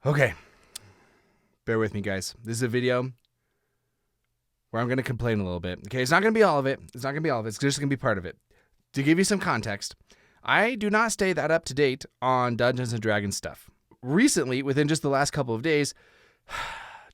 Okay, bear with me, guys. This is a video where I'm going to complain a little bit. Okay, it's not going to be all of it. It's just going to be part of it. To give you some context, I do not stay that up to date on Dungeons and Dragons stuff. Recently, within just the last couple of days,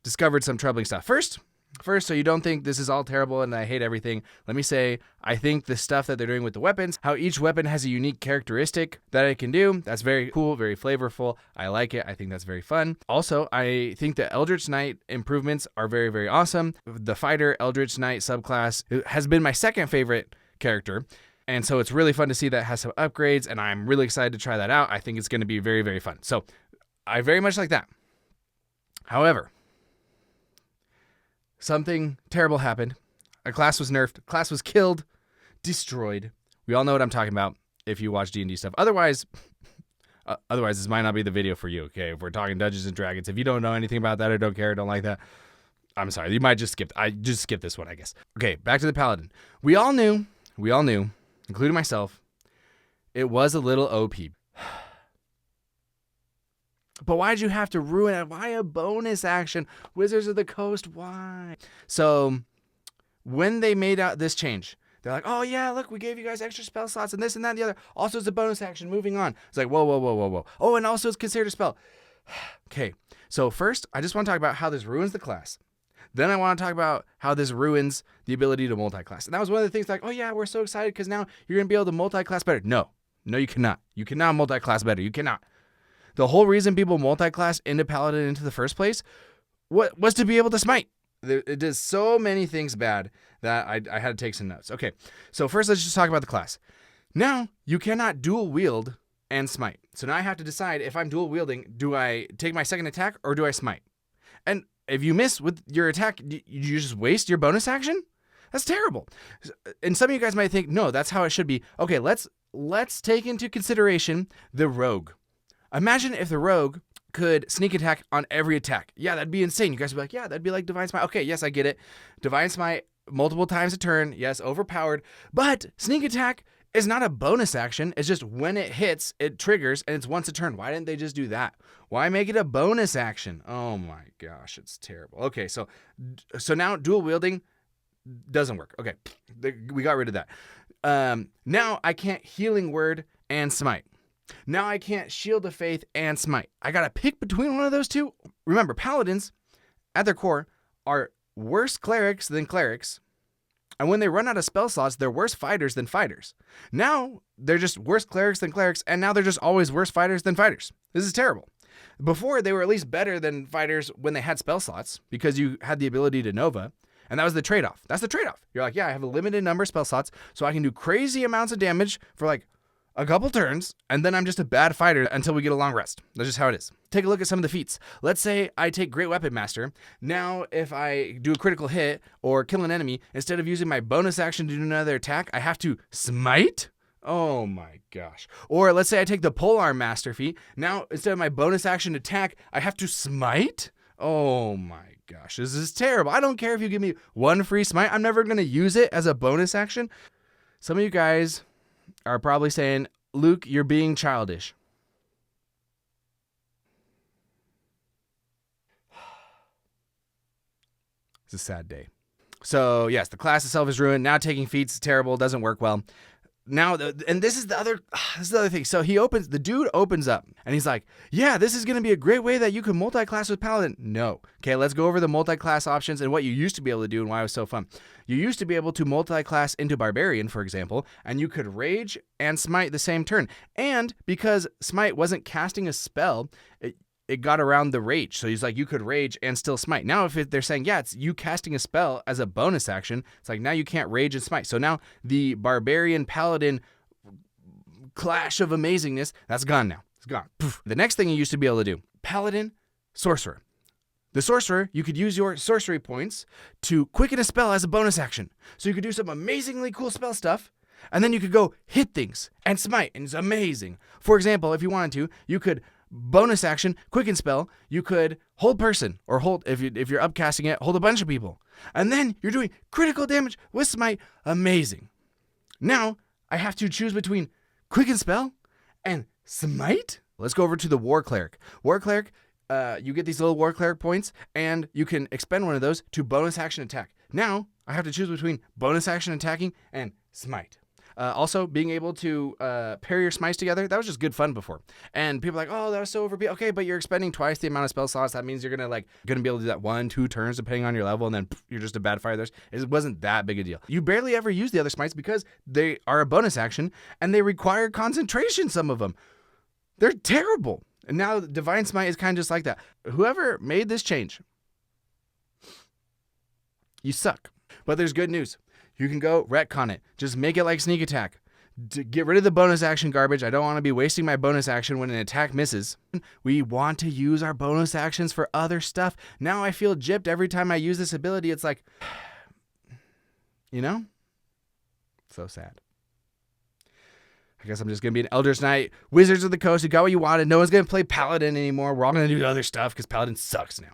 discovered some troubling stuff. First, so you don't think this is all terrible and I hate everything, let me say I think the stuff that they're doing with the weapons, how each weapon has a unique characteristic that it can do, that's very cool, very flavorful. I like it. I think that's very fun. Also, I think the Eldritch Knight improvements are very, very awesome. The Fighter Eldritch Knight subclass has been my second favorite character. And so it's really fun to see that it has some upgrades, and I'm really excited to try that out. I think it's going to be very, very fun. So I very much like that. However, something terrible happened. A class was nerfed. A class was killed, destroyed. We all know what I'm talking about if you watch D&D stuff. Otherwise, this might not be the video for you, okay? If we're talking Dungeons and Dragons, if you don't know anything about that or don't care, don't like that, I'm sorry. You might just skip. I just skip this one, I guess. Okay, back to the Paladin. We all knew, including myself, it was a little OP. But why'd you have to ruin it? Why a bonus action? Wizards of the Coast, why? So when they made out this change, they're like, oh yeah, look, we gave you guys extra spell slots and this and that and the other. Also, it's a bonus action, moving on. It's like, whoa. Oh, and also it's considered a spell. Okay, so first, I just want to talk about how this ruins the class. Then I want to talk about how this ruins the ability to multi-class. And that was one of the things like, oh yeah, we're so excited because now you're going to be able to multi-class better. No, you cannot. You cannot multi-class better. You cannot. The whole reason people multi-class into Paladin into the first place was to be able to smite. It does so many things bad that I had to take some notes. Okay, so first let's just talk about the class. Now, you cannot dual wield and smite. So now I have to decide if I'm dual wielding, do I take my second attack or do I smite? And if you miss with your attack, you just waste your bonus action? That's terrible. And some of you guys might think, no, that's how it should be. Okay, let's take into consideration the rogue. Imagine if the rogue could sneak attack on every attack. Yeah, that'd be insane. You guys would be like, yeah, that'd be like Divine Smite. Okay, yes, I get it. Divine Smite multiple times a turn. Yes, overpowered. But sneak attack is not a bonus action. It's just when it hits, it triggers, and it's once a turn. Why didn't they just do that? Why make it a bonus action? Oh my gosh, it's terrible. Okay, so now dual wielding doesn't work. Okay, we got rid of that. Now I can't healing word and smite. Now I can't shield of faith and smite. I gotta pick between one of those two. Remember, paladins, at their core, are worse clerics than clerics. And when they run out of spell slots, they're worse fighters than fighters. Now, they're just worse clerics than clerics, and now they're just always worse fighters than fighters. This is terrible. Before, they were at least better than fighters when they had spell slots, because you had the ability to Nova, and that was the trade-off. That's the trade-off. You're like, yeah, I have a limited number of spell slots, so I can do crazy amounts of damage for like a couple turns, and then I'm just a bad fighter until we get a long rest. That's just how it is. Take a look at some of the feats. Let's say I take Great Weapon Master. Now, if I do a critical hit or kill an enemy, instead of using my bonus action to do another attack, I have to smite? Oh my gosh. Or let's say I take the Polearm Master feat. Now, instead of my bonus action attack, I have to smite? Oh my gosh, this is terrible. I don't care if you give me one free smite. I'm never going to use it as a bonus action. Some of you guys are probably saying, Luke, you're being childish. It's a sad day. So, yes, the class itself is ruined. Now taking feats is terrible, doesn't work well. Now, and this is the other thing. So the dude opens up and he's like, yeah, this is going to be a great way that you can multi-class with Paladin. No. Okay, let's go over the multi-class options and what you used to be able to do and why it was so fun. You used to be able to multi-class into Barbarian, for example, and you could Rage and Smite the same turn. And because Smite wasn't casting a spell, it got around the Rage. So he's like, you could Rage and still Smite. Now, if they're saying, yeah, it's you casting a spell as a bonus action, it's like, now you can't Rage and Smite. So now the Barbarian Paladin clash of amazingness, that's gone now. It's gone. Poof. The next thing you used to be able to do, Paladin, Sorcerer. The Sorcerer, you could use your sorcery points to quicken a spell as a bonus action. So you could do some amazingly cool spell stuff, and then you could go hit things and smite, and it's amazing. For example, if you wanted to, you could bonus action, quicken spell, you could hold person, or hold, if you're upcasting it, hold a bunch of people. And then you're doing critical damage with smite. Amazing. Now, I have to choose between quicken spell and smite. Let's go over to the War Cleric. War Cleric you get these little war cleric points, and you can expend one of those to bonus action attack. Now I have to choose between bonus action attacking and smite. Also, being able to pair your smites together, that was just good fun before. And people are like, oh, that was so overbeat. Okay, but you're expending twice the amount of spell slots. That means you're gonna be able to do that 1-2 turns depending on your level, and then you're just a bad fighter. It wasn't that big a deal. You barely ever use the other smites because they are a bonus action and they require concentration. Some of them, they're terrible. And now Divine Smite is kind of just like that. Whoever made this change, you suck. But there's good news. You can go retcon it. Just make it like sneak attack. Get rid of the bonus action garbage. I don't want to be wasting my bonus action when an attack misses. We want to use our bonus actions for other stuff. Now I feel gypped every time I use this ability. It's like, so sad. I guess I'm just going to be an Eldritch Knight. Wizards of the Coast, you got what you wanted. No one's going to play Paladin anymore. We're all going to do other stuff because Paladin sucks now.